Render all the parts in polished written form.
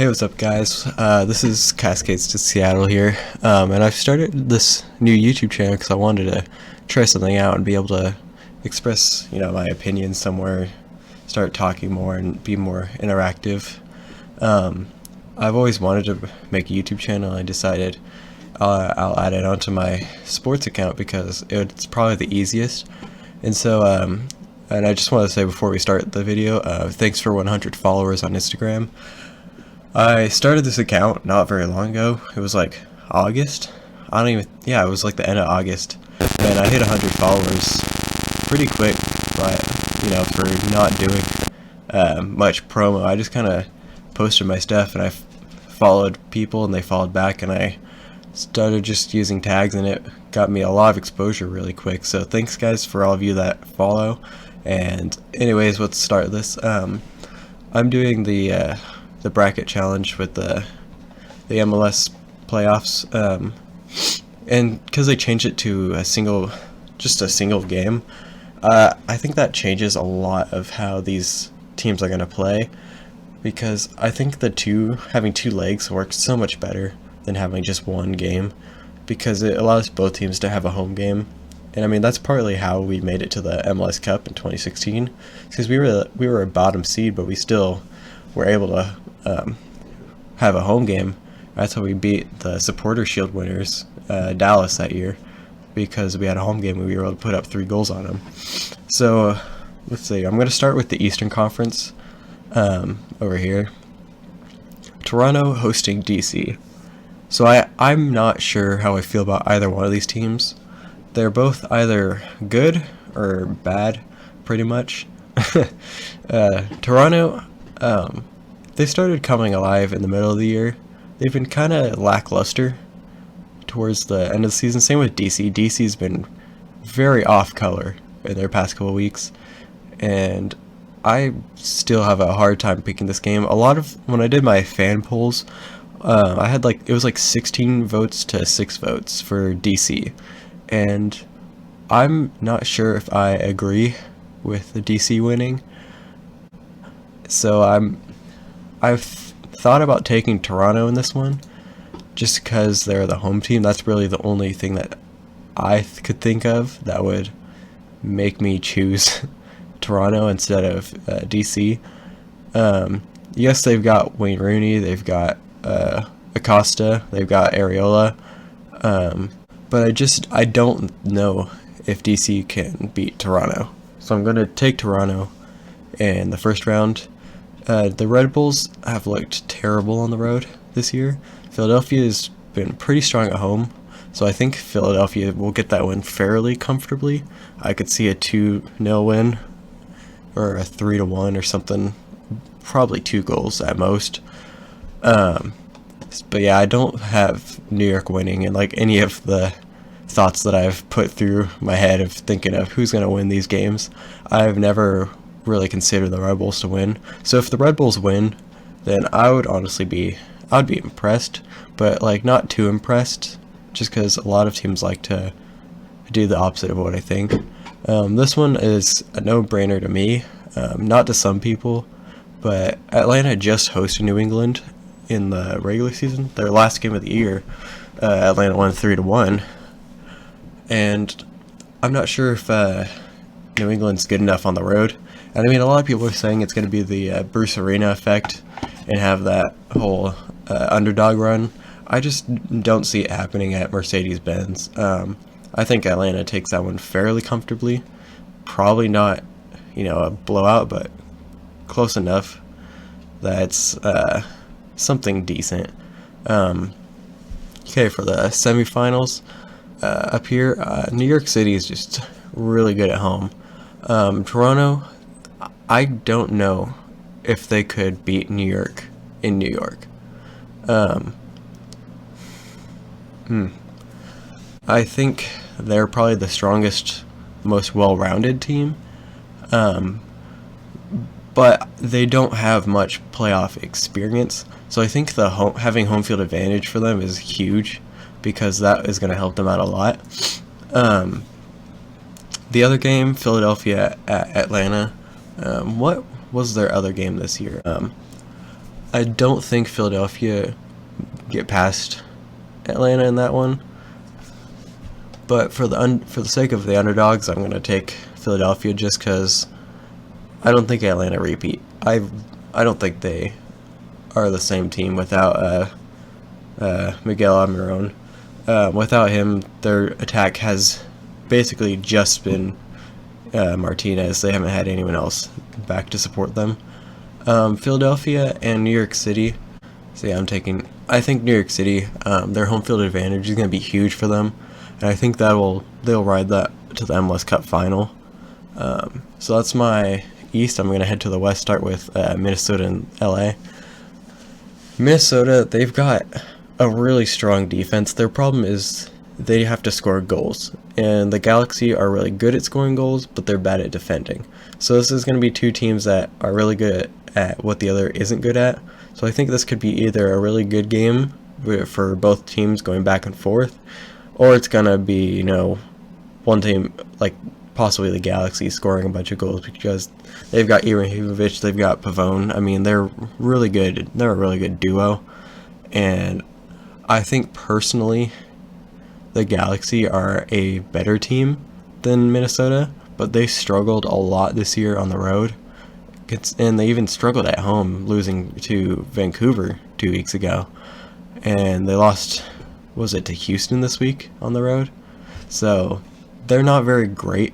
Hey, what's up, guys? This is Cascades to Seattle here, and I've started this new YouTube channel because I wanted to try something out and be able to express, my opinions somewhere, start talking more and be more interactive. I've always wanted to make a YouTube channel, and I decided I'll add it onto my sports account because it's probably the easiest. And so, and I just want to say before we start the video, thanks for 100 followers on Instagram. I started this account not very long ago. It was like August. It was like the end of August. And I hit 100 followers pretty quick, but, for not doing much promo. I just kind of posted my stuff and I followed people and they followed back, and I started just using tags and it got me a lot of exposure really quick. So thanks, guys, for all of you that follow. And anyways, let's start this. I'm doing the bracket challenge with the MLS playoffs, and because they changed it to just a single game, I think that changes a lot of how these teams are going to play, because I think having two legs works so much better than having just one game, because it allows both teams to have a home game. And I mean, that's partly how we made it to the MLS Cup in 2016, because we were a bottom seed, but we still were able to have a home game. That's how we beat the Supporter Shield winners, Dallas, that year, because we had a home game and we were able to put up 3 goals on them. So let's see, I'm going to start with the Eastern Conference over here. Toronto hosting DC. So I'm not sure how I feel about either one of these teams. They're both either good or bad, pretty much. Toronto, they started coming alive in the middle of the year. They've been kind of lackluster towards the end of the season. Same with DC. DC's been very off color in their past couple weeks, and I still have a hard time picking this game. When I did my fan polls, I had it was like 16 votes to 6 votes for DC, and I'm not sure if I agree with the DC winning. So I've thought about taking Toronto in this one, just because they're the home team. That's really the only thing that I could think of that would make me choose Toronto instead of DC. Yes, they've got Wayne Rooney, they've got Acosta, they've got Areola, but I don't know if DC can beat Toronto. So I'm going to take Toronto in the first round. The Red Bulls have looked terrible on the road this year. Philadelphia has been pretty strong at home, so I think Philadelphia will get that win fairly comfortably. I could see a 2-0 win or a 3-1 or something, probably 2 goals at most. But yeah, I don't have New York winning, and any of the thoughts that I've put through my head of thinking of who's going to win these games, I've never really consider the Red Bulls to win. So if the Red Bulls win, then I would honestly be impressed, but not too impressed, just because a lot of teams like to do the opposite of what I think. This one is a no-brainer to me, not to some people, but Atlanta just hosted New England in the regular season, their last game of the year. Atlanta won 3-1, and I'm not sure if New England's good enough on the road. And I mean, a lot of people are saying it's going to be the Bruce Arena effect and have that whole underdog run. I just don't see it happening at Mercedes-Benz. I think Atlanta takes that one fairly comfortably. Probably not, a blowout, but close enough that it's something decent. Okay, for the semifinals up here, New York City is just really good at home. Toronto, I don't know if they could beat New York in New York. I think they're probably the strongest, most well-rounded team, but they don't have much playoff experience. So I think having home field advantage for them is huge, because that is going to help them out a lot. The other game, Philadelphia at Atlanta. What was their other game this year? I don't think Philadelphia get past Atlanta in that one. But for the sake of the underdogs, I'm going to take Philadelphia just because I don't think Atlanta repeat. I don't think they are the same team without Miguel Almiron. Without him, their attack has basically just been Martinez. They haven't had anyone else back to support them. Philadelphia and New York City. So yeah, I think New York City, their home field advantage is going to be huge for them, and I think they'll ride that to the MLS Cup final. So that's my East. I'm going to head to the West, start with Minnesota and LA. Minnesota, they've got a really strong defense. Their problem is they have to score goals, and the Galaxy are really good at scoring goals, but they're bad at defending. So this is going to be two teams that are really good at what the other isn't good at. So I think this could be either a really good game for both teams going back and forth, or it's going to be, one team, like possibly the Galaxy, scoring a bunch of goals because they've got Ibrahimovic, they've got Pavone. I mean, they're really good. They're a really good duo. And I think personally, the Galaxy are a better team than Minnesota, but they struggled a lot this year on the road. And they even struggled at home, losing to Vancouver 2 weeks ago. And they lost, to Houston this week on the road? So they're not very great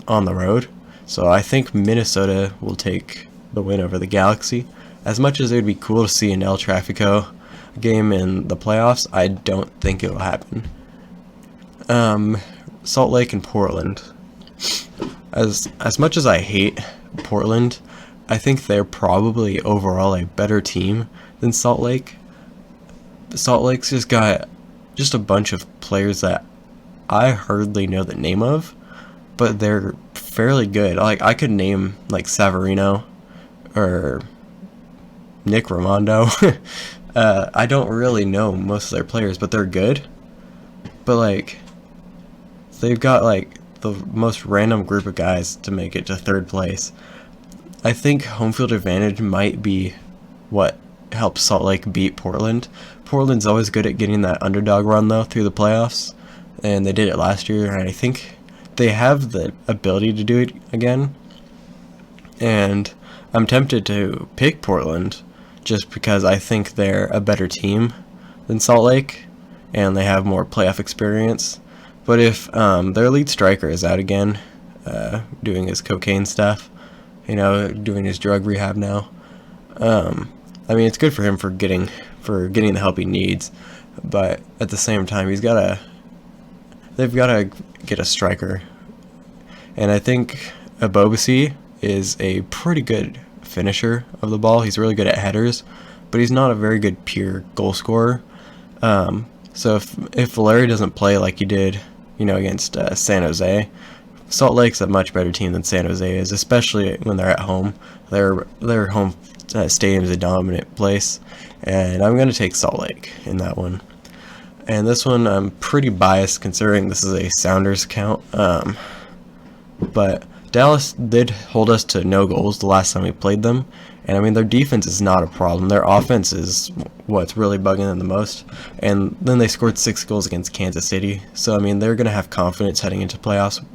on the road. So I think Minnesota will take the win over the Galaxy. As much as it would be cool to see an El Trafico game in the playoffs, I don't think it will happen. Salt Lake and Portland. As much as I hate Portland, I think they're probably overall a better team than Salt Lake. Salt Lake's just got a bunch of players that I hardly know the name of, but they're fairly good. Like, I could name like Savarino or Nick Raimondo. I don't really know most of their players, but they're good. But like, they've got like the most random group of guys to make it to third place. I think home field advantage might be what helps Salt Lake beat Portland. Portland's always good at getting that underdog run though through the playoffs, and they did it last year, and I think they have the ability to do it again. And I'm tempted to pick Portland just because I think they're a better team than Salt Lake, and they have more playoff experience. But if their lead striker is out again, doing his cocaine stuff, doing his drug rehab now, I mean, it's good for him for getting the help he needs. But at the same time, they've got to get a striker, and I think Abobasi is a pretty good finisher of the ball. He's really good at headers, but he's not a very good pure goal scorer. So if Valeri doesn't play like he did, against San Jose, Salt Lake's a much better team than San Jose is, especially when they're at home. Their home stadium is a dominant place, and I'm going to take Salt Lake in that one. And this one, I'm pretty biased considering this is a Sounders account, but Dallas did hold us to no goals the last time we played them, and I mean, their defense is not a problem. Their offense is what's really bugging them the most, and then they scored 6 goals against Kansas City, so I mean, they're going to have confidence heading into playoffs.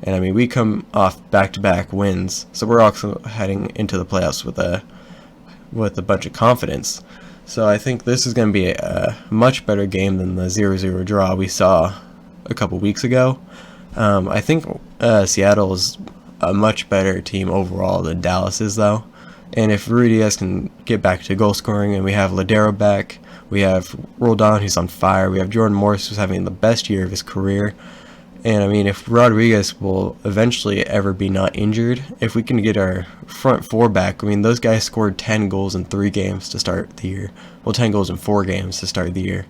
And I mean, we come off back-to-back wins, so we're also heading into the playoffs with a bunch of confidence. So I think this is going to be a much better game than the 0-0 draw we saw a couple weeks ago. I think Seattle is a much better team overall than Dallas is, though. And if Ruidiaz can get back to goal scoring, and we have Ladero back, we have Roldan who's on fire, we have Jordan Morris who's having the best year of his career. And I mean, if Rodriguez will eventually ever be not injured, if we can get our front four back, I mean, those guys scored 10 goals in 3 games to start the year. Well, 10 goals in 4 games to start the year.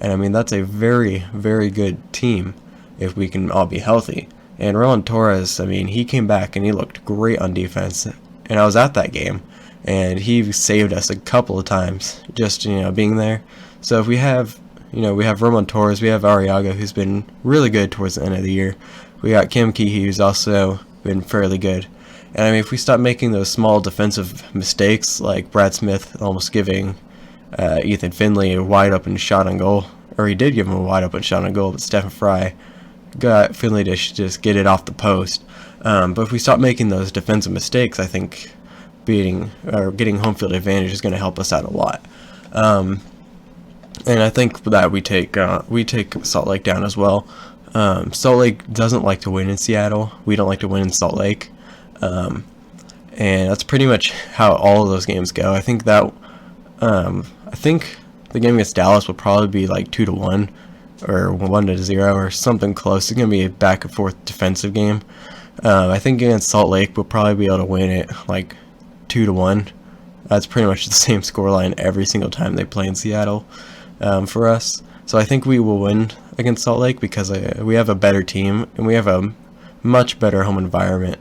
And I mean, that's a very, very good team if we can all be healthy. And Roland Torres, I mean, he came back and he looked great on defense. And I was at that game, and he saved us a couple of times just, being there. So if we have Roman Torres, we have Arriaga, who's been really good towards the end of the year. We got Kim Keehee, who's also been fairly good. And I mean, if we stop making those small defensive mistakes, like Brad Smith almost giving Ethan Finley a wide open shot on goal, or he did give him a wide open shot on goal, but Stephen Fry got Finley to just get it off the post. But if we stop making those defensive mistakes, I think getting home field advantage is going to help us out a lot. And I think that we take Salt Lake down as well. Salt Lake doesn't like to win in Seattle. We don't like to win in Salt Lake. And that's pretty much how all of those games go. I think the game against Dallas will probably be like 2-1 or 1-0 or something close. It's gonna be a back and forth defensive game. I think against Salt Lake we'll probably be able to win it like 2-1. That's pretty much the same scoreline every single time they play in Seattle for us. So I think we will win against Salt Lake because we have a better team and we have a much better home environment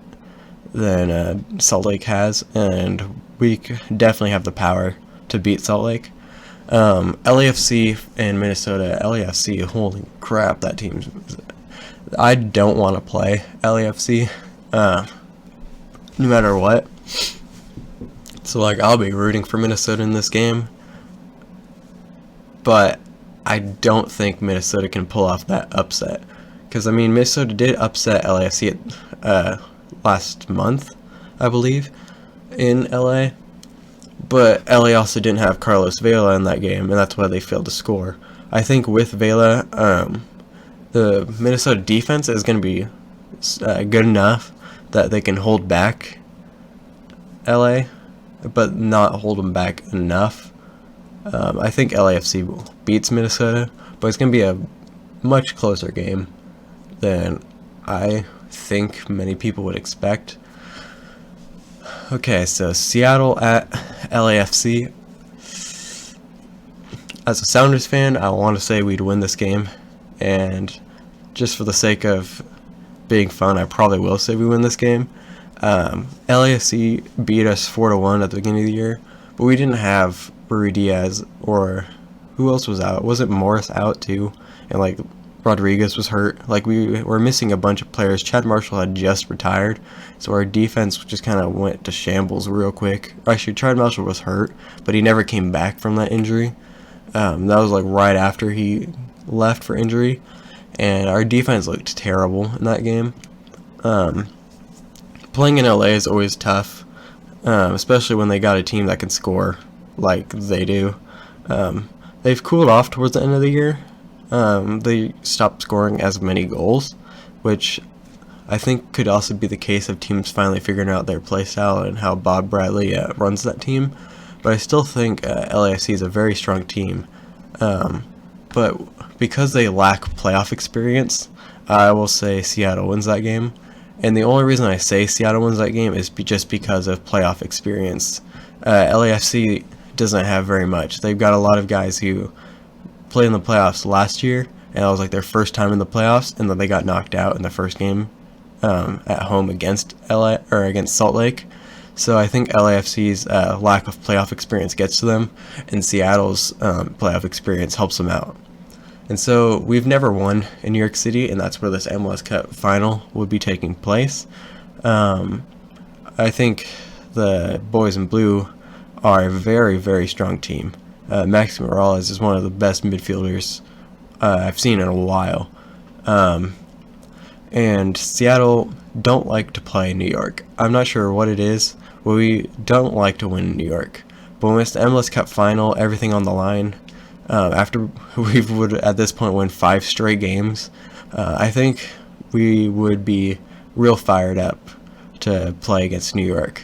than Salt Lake has, and we definitely have the power to beat Salt Lake. LAFC and Minnesota. LAFC, holy crap, that team. I don't want to play LAFC no matter what. So like I'll be rooting for Minnesota in this game, but I don't think Minnesota can pull off that upset. Because I mean, Minnesota did upset LAFC last month, I believe, in LA. But LA also didn't have Carlos Vela in that game, and that's why they failed to score. I think with Vela, the Minnesota defense is going to be good enough that they can hold back LA, but not hold them back enough. I think LAFC beats Minnesota, but it's going to be a much closer game than I think many people would expect. Okay, so Seattle at LAFC. As a Sounders fan, I want to say we'd win this game, and just for the sake of being fun, I probably will say we win this game. LAFC beat us 4-1 at the beginning of the year, but we didn't have Rui Diaz, or who else was out? Wasn't Morris out too? And like Rodriguez was hurt. Like we were missing a bunch of players. Chad Marshall had just retired, so our defense just kind of went to shambles real quick. Actually, Chad Marshall was hurt, but he never came back from that injury. That was like right after he left for injury, and our defense looked terrible in that game. Playing in LA is always tough, especially when they got a team that can score like they do. They've cooled off towards the end of the year. They stopped scoring as many goals, which I think could also be the case of teams finally figuring out their play style and how Bob Bradley runs that team. But I still think LAFC is a very strong team. But because they lack playoff experience, I will say Seattle wins that game. And the only reason I say Seattle wins that game is just because of playoff experience. LAFC doesn't have very much. They've got a lot of guys who played in the playoffs last year, and that was like their first time in the playoffs, and then they got knocked out in the first game at home against Salt Lake. So I think LAFC's lack of playoff experience gets to them, and Seattle's playoff experience helps them out. And so we've never won in New York City, and that's where this MLS Cup final would be taking place. I think the boys in blue are a very, very strong team. Maxi Morales is one of the best midfielders I've seen in a while. And Seattle don't like to play New York. I'm not sure what it is, but we don't like to win in New York. But when it's the MLS Cup final, everything on the line, after we would at this point win 5 straight games, I think we would be real fired up to play against New York.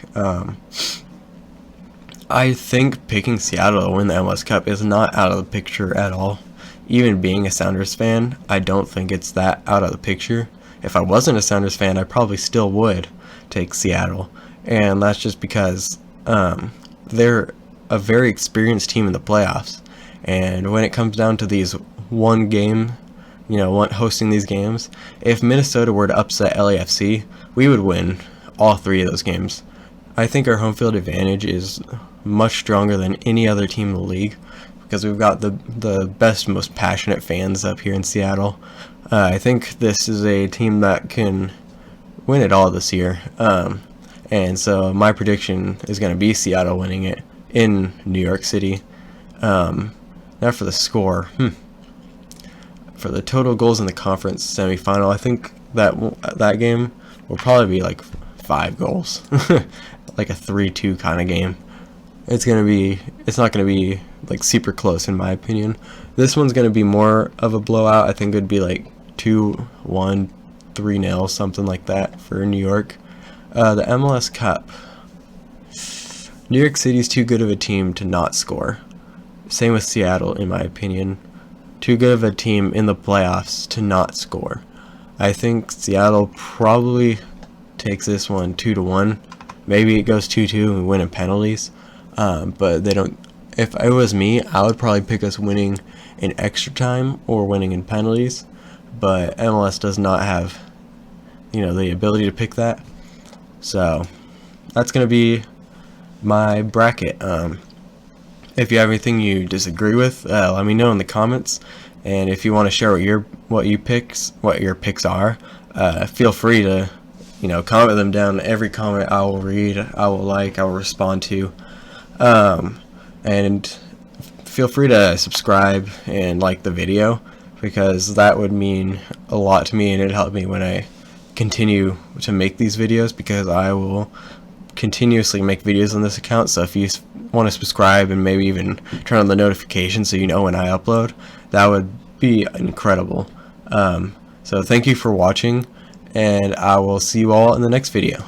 I think picking Seattle to win the MLS Cup is not out of the picture at all. Even being a Sounders fan, I don't think it's that out of the picture. If I wasn't a Sounders fan, I probably still would take Seattle. And that's just because they're a very experienced team in the playoffs. And when it comes down to these one game, hosting these games, if Minnesota were to upset LAFC, we would win all 3 of those games. I think our home field advantage is much stronger than any other team in the league because we've got the best, most passionate fans up here in Seattle. I think this is a team that can win it all this year. and so my prediction is going to be Seattle winning it in New York City. Now for the score. For the total goals in the conference semifinal, I think that game will probably be like 5 goals, like a 3-2 kind of game. It's not gonna be like super close in my opinion. This one's gonna be more of a blowout. I think it'd be like 2-1, 3-0, something like that for New York. The MLS Cup. New York City's too good of a team to not score. Same with Seattle, in my opinion. Too good of a team in the playoffs to not score. I think Seattle probably takes this one 2-1. Maybe it goes 2-2 and we win in penalties. But they don't. If it was me, I would probably pick us winning in extra time or winning in penalties. But MLS does not have, the ability to pick that. So that's gonna be my bracket. If you have anything you disagree with, let me know in the comments. And if you want to share what your picks are, feel free to comment them down. Every comment I will read, I will respond to. And feel free to subscribe and like the video, because that would mean a lot to me, and it'd help me when I continue to make these videos, because I will continuously make videos on this account. So if you want to subscribe and maybe even turn on the notifications so you know when I upload, that would be incredible. So thank you for watching, and I will see you all in the next video.